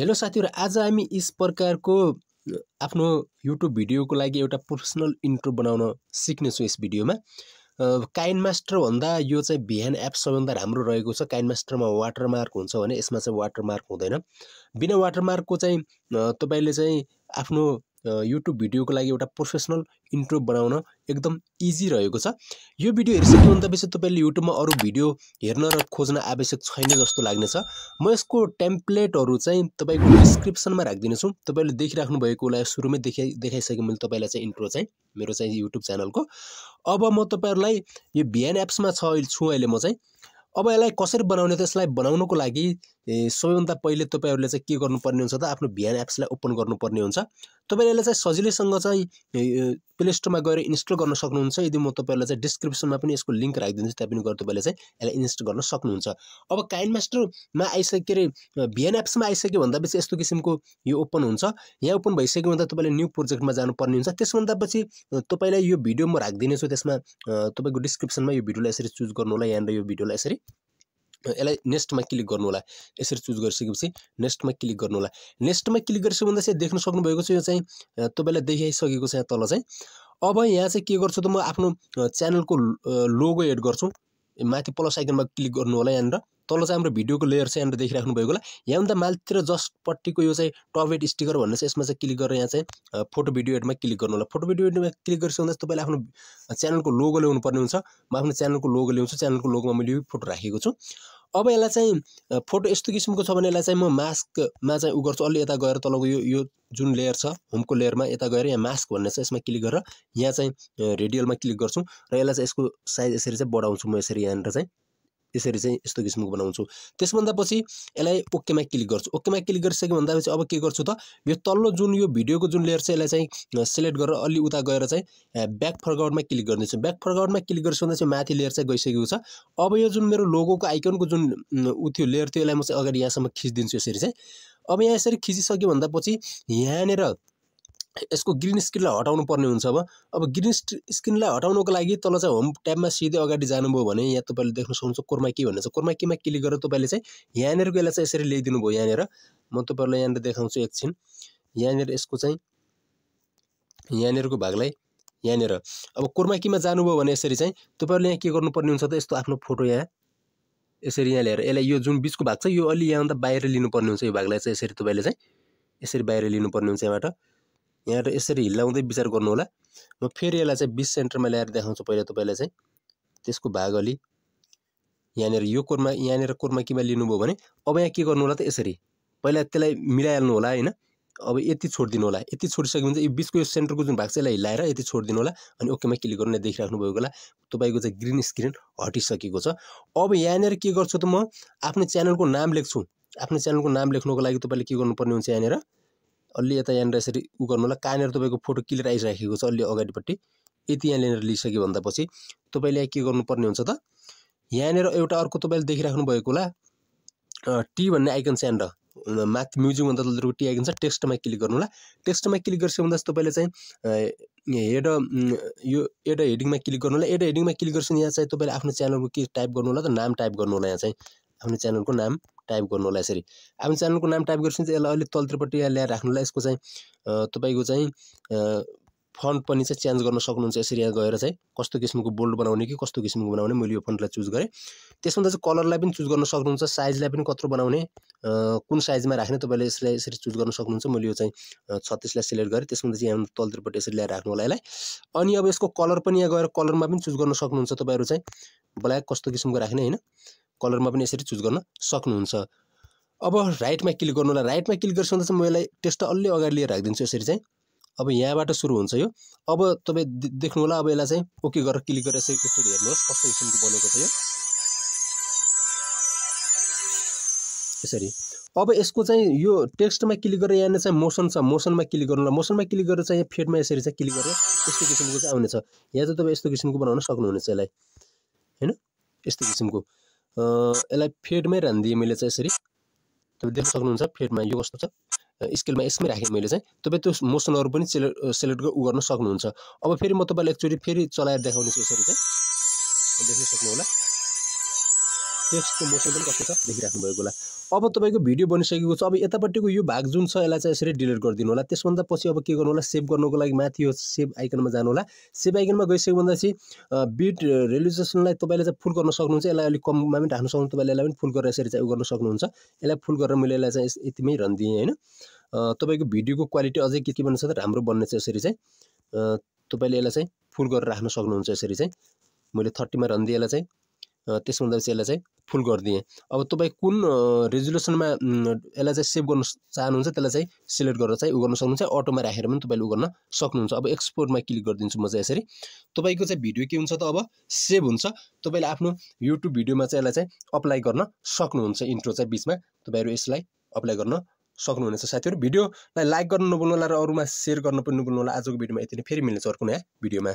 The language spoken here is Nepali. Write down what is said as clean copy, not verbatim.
हेलो साथीहरु, आज हामी यस प्रकारको आफ्नो YouTube भिडियोको लागि एउटा प्रोफेसनल इन्ट्रो बनाउन सिक्ने छु। यस भिडियोमा काइनमास्टर भन्दा यो चाहिँ VN एप सबैभन्दा राम्रो रहेको छ। काइनमास्टरमा वाटरमार्क हुन्छ भने यसमा चाहिँ वाटरमार्क हुँदैन। बिना वाटरमार्कको चाहिँ तपाईले चाहिँ आफ्नो YouTube भिडियोको लागि एउटा प्रोफेसनल इन्ट्रो बनाउन एकदम इजी रहेको छ। यो भिडियो हेरिसकेभन्दा पछि तपाईले युट्युबमा अरु भिडियो हेर्न र खोज्न आवश्यक छैन जस्तो लाग्नेछ। म यसको टेम्प्लेटहरु चाहिँ तपाईको डिस्क्रिप्सनमा राख्दिने छु। तपाईले देखिराख्नु भएको होला, सुरुमै देखाइसके मैले तपाईलाई चाहिँ इन्ट्रो चाहिँ मेरो चाहिँ युट्युब च्यानलको। अब म तपाईहरुलाई यो VN एप्समा छु अहिले म चाहिँ। अब यसलाई कसरी बनाउने त यसलाई बनाउनको लागि सबैभन्दा पहिले तपाईहरुले चाहिँ के गर्नुपर्ने हुन्छ त आफ्नो VN एप्सलाई ओपन गर्नुपर्ने हुन्छ। तपाईले यसलाई चाहिँ सजिलैसँग चाहिँ प्ले स्टोरमा गएर इन्स्टल गर्न सक्नुहुन्छ। यदि म तपाईहरुलाई चाहिँ डिस्क्रिप्सनमा पनि यसको लिंक राखिदिन्छु, त्यहाँ पनि गएर तपाईले चाहिँ यसलाई इन्स्टल गर्न सक्नुहुन्छ। अब काइनमास्टरमा आइसके रे VN एप्समा आइसके भन्दापछि यस्तो किसिमको यो ओपन हुन्छ। यहाँ ओपन भइसक्यो भन्दा तपाईले न्यू प्रोजेक्टमा जानुपर्ने हुन्छ। त्यसभन्दा पछि तपाईलाई यो भिडियो म राखिदिने छु, त्यसमा तपाईको डिस्क्रिप्सनमा यो भिडियोलाई यसरी चुज गर्नु होला। यहाँ यो भिडियोलाई यसरी यसलाई नेक्स्टमा क्लिक गर्नु होला। यसरी चुज गरिसकेपछि नेक्स्टमा क्लिक गर्नु होला। नेक्स्टमा क्लिक गरिसकेपछि चाहिँ देख्न सक्नु भएको छ यो चाहिँ तपाईलाई देखाइसकेको छ यहाँ तल चाहिँ। अब यहाँ चाहिँ के गर्छु त म आफ्नो च्यानलको लोगो एड गर्छु। माथि प्लस आइकनमा क्लिक गर्नु होला। यहाँ तल चाहिँ हाम्रो भिडियोको लेयर चाहिँ यहाँ देखिराख्नु भएको होला। यहाँ भन्दा माथितिर जस्ट पट्टिको यो चाहिँ टप एड स्टिकर भन्ने छ, यसमा चाहिँ क्लिक गरेर यहाँ चाहिँ फोटो भिडियो एडमा क्लिक गर्नु होला। फोटो भिडियो एडमा क्लिक गरिसकेपछि तपाईले आफ्नो च्यानलको लोगो ल्याउनु पर्ने हुन्छ। म आफ्नो च्यानलको लोगो ल्याउँछु। च्यानलको लोगोमा मैले यो फोटो राखेको छु। अब यसलाई चाहिँ फोटो यस्तो किसिमको छ भने यसलाई चाहिँ म मास्कमा चाहिँ उ गर्छु। अलि यता गएर तलको यो जुन लेयर छ होमको लेयरमा यता गएर यहाँ मास्क भन्ने छ, यसमा क्लिक गरेर यहाँ चाहिँ रेडियलमा क्लिक गर्छु र यसलाई चाहिँ यसको साइज यसरी चाहिँ बढाउँछु। म यसरी यहाँ चाहिँ यसरी चाहिँ यस्तो किसिमको बनाउँछु। त्यसभन्दा पछि यसलाई ओकेमा क्लिक गर्छु। ओकेमा क्लिक गरिसके भन्दा पछि अब के गर्छु त यो तल्लो जुन यो भिडियोको जुन लेयर छ यसलाई चाहिँ सिलेक्ट गरेर अलि उता गएर चाहिँ ब्याक फरवर्डमा क्लिक गर्नेछु। ब्याक फरवर्डमा क्लिक गरिसकेपछि चाहिँ माथि लेयर चाहिँ गइसकेको छ। अब यो जुन मेरो लोगोको आइकनको जुन उ थियो लेयर थियो यसलाई म चाहिँ अगाडि यहाँसम्म खिच्दिन्छु यसरी चाहिँ। अब यहाँ यसरी खिचिसके भन्दा पछि यहाँनेर यसको ग्रीन स्क्रिनलाई हटाउनु पर्ने हुन्छ। अब ग्रीन स्क्रिनलाई हटाउनको लागि तल चाहिँ होम ट्याबमा सिधै अगाडि जानुभयो भने यहाँ तपाईले देख्न सक्नुहुन्छ कोरमा की भन्ने छ। कोरमा कीमा क्लिक गरेर तपाईले चाहिँ यहाँनेरको यसलाई चाहिँ यसरी ल्याइदिनु भयो। यहाँनेर म तपाईहरुलाई यहाँ देखाउँछु एकछिन। यहाँनेर यसको चाहिँ यहाँनेरको भागलाई यहाँनेर अब कोरमा कीमा जानुभयो भने यसरी चाहिँ तपाईहरुले यहाँ के गर्नुपर्ने हुन्छ त यस्तो आफ्नो फोटो यहाँ यसरी यहाँ ल्याएर यसलाई यो जुन बीचको भाग छ यो अलि यहाँ भन्दा बाहिर लिनुपर्ने हुन्छ। यो भागलाई चाहिँ यसरी तपाईले चाहिँ यसरी बाहिर लिनुपर्ने हुन्छ। यहाँ यसरी हिलाउँदै विचार गर्नु होला। म फेरि यसलाई चाहिँ 20 सेन्टरमा ल्याएर देखाउँछु पहिला तपाईलाई चाहिँ। त्यसको भाग अलि यहाँनेर यो कोरमा यहाँनेर कोरमा कीमा लिनुभयो भने अब यहाँ के गर्नु होला त यसरी पहिला त्यसलाई मिलाइहाल्नु होला हैन। अब यति छोड्दिनु होला। यति छोडिसकेपछि यो बीचको यो सेन्टरको जुन भाग छ यसलाई हिलाएर यति छोड्दिनु होला अनि ओकेमा क्लिक गर्नु देखिराख्नु भएको होला। तपाईको चाहिँ ग्रीन स्क्रिन हटिसकेको छ। अब यहाँनेर के गर्छु त म आफ्नो च्यानलको नाम लेख्छु। आफ्नो च्यानलको नाम लेख्नको लागि तपाईले के गर्नुपर्ने हुन्छ यहाँनेर अलि यता यहाँनेर यसरी उ गर्नु होला। कहाँनेर तपाईको फोटो क्लियर आइराखेको छ अलि अगाडिपट्टि यति यहाँ लिएर लिइसके भन्दा पछि तपाईले यहाँ के गर्नुपर्ने हुन्छ त यहाँनेर एउटा अर्को तपाईले देखिराख्नु भएको होला टी भन्ने आइकन छ। यहाँनेर माथि म्युजिक भन्दा तलतिरको टी आइकन छ। टेक्स्टमा क्लिक गर्नु होला। टेक्स्टमा क्लिक गरिसके भन्दा तपाईले चाहिँ हेड यो एड हेडिङमा क्लिक गर्नु होला। एड हेडिङमा क्लिक गरिसके यहाँ चाहिँ तपाईले आफ्नो च्यानलको के टाइप गर्नु होला त नाम टाइप गर्नु होला। यहाँ चाहिँ आफ्नो च्यानलको नाम टाइप गर्नु होला। यसरी आफ्नो च्यानलको नाम टाइप गरिसके यसलाई अलि तलतिरपट्टि यहाँ ल्याएर राख्नु होला। यसको चाहिँ तपाईको चाहिँ फन्ट पनि चाहिँ चेन्ज गर्न सक्नुहुन्छ। यसरी यहाँ गएर चाहिँ कस्तो किसिमको बोल्ड बनाउने कि कस्तो किसिमको बनाउने मैले यो फन्टलाई चुज गरे। त्यसभन्दा चाहिँ कलरलाई पनि चुज गर्न सक्नुहुन्छ। साइजलाई पनि कत्रो बनाउने कुन साइजमा राख्ने तपाईले यसलाई यसरी चुज गर्न सक्नुहुन्छ। मैले यो चाहिँ 36 लाई सिलेक्ट गरे। त्यसभन्दा चाहिँ यहाँ तलतिरपट्टि यसरी ल्याएर राख्नु होला यसलाई। अनि अब यसको कलर पनि यहाँ गएर कलरमा पनि चुज गर्न सक्नुहुन्छ। तपाईहरु चाहिँ ब्ल्याक कस्तो किसिमको राख्ने हैन कलरमा पनि यसरी चुज गर्न सक्नुहुन्छ। अब राइटमा क्लिक गर्नु होला। राइटमा क्लिक गरिसकेपछि चाहिँ म यसलाई टेक्स्ट अलि अगाडि लिएर राख्दिन्छु यसरी चाहिँ। अब यहाँबाट सुरु हुन्छ यो। अब तपाई देख्नु होला। अब यसलाई चाहिँ ओके गरेर क्लिक गरेर यसरी हेर्नुहोस् कस्तो किसिमको बनेको छ यो यसरी। अब यसको चाहिँ यो टेक्स्टमा क्लिक गरेर यहाँ चाहिँ मोसन छ। मोसनमा क्लिक गर्नु होला। मोसनमा क्लिक गरेर चाहिँ फेडमा यसरी चाहिँ क्लिक गरेर यस्तो किसिमको चाहिँ आउने छ। यहाँ चाहिँ तपाई यस्तो किसिमको बनाउन सक्नुहुनेछ यसलाई हैन यस्तो किसिमको। यसलाई फेडमै रान्दिए मैले चाहिँ यसरी तपाईले देख्न सक्नुहुन्छ। फेडमा यो कस्तो छ स्केलमा यसमै राखे मैले चाहिँ तपाई त्यो मोसनहरु पनि सिलेक्ट गर्न सक्नुहुन्छ। अब फेरि म तपाईलाई एकचोटी फेरि चलाएर देखाउने छु यसरी चाहिँ देख्न सक्नु होला। टेक्स्टको मोसन पनि कस्तो छ देखिराख्नु भएको होला। अब तपाईको भिडियो बनिसकेको छ। अब यतापट्टिको यो भाग जुन छ यसलाई चाहिँ यसरी डिलिट गरिदिनु होला। त्यसभन्दा पछि अब के गर्नु होला, सेभ गर्नुको लागि माथि यो सेभ आइकनमा जानु होला। सेभ आइकनमा गइसकेपछि बिट रेजोल्युसनलाई तपाईले चाहिँ फुल गर्न सक्नुहुन्छ। यसलाई अलिक कममा पनि राख्न सक्नुहुन्छ। तपाईले यसलाई पनि फुल गरेर यसरी चाहिँ गर्न सक्नुहुन्छ। यसलाई फुल गरेर मैले यसलाई चाहिँ यतिमै रन दिएँ हैन। तपाईको भिडियोको क्वालिटी अझै के बन्छ त राम्रो बन्ने चाहिँ यसरी चाहिँ तपाईले यसलाई चाहिँ फुल गरेर राख्न सक्नुहुन्छ। यसरी चाहिँ मैले 30 मा रन दिए यसलाई चाहिँ त्यसभन्दा पछि यसलाई चाहिँ फुल गरिदिएँ। अब तपाई कुन रेजोल्युसनमा यसलाई चाहिँ सेभ गर्न चाहनुहुन्छ त्यसलाई चाहिँ सिलेक्ट गरेर चाहिँ उ गर्न सक्नुहुन्छ। अटोमा राखेर पनि तपाईले उ गर्न सक्नुहुन्छ। अब एक्सपोर्टमा क्लिक गरिदिन्छु म चाहिँ यसरी। तपाईको चाहिँ भिडियो के हुन्छ त अब सेभ हुन्छ। तपाईले आफ्नो युट्युब भिडियोमा चाहिँ यसलाई चाहिँ अप्लाई गर्न सक्नुहुन्छ। इन्ट्रो चाहिँ बीचमा तपाईहरु यसलाई अप्लाई गर्न सक्नुहुनेछ। साथीहरु भिडियोलाई लाइक गर्न नभुल्नु होला र अरूमा शेयर गर्न पनि नभुल्नु होला। आजको भिडियोमा यति नै, फेरि मिल्नेछ अर्को नयाँ भिडियोमा।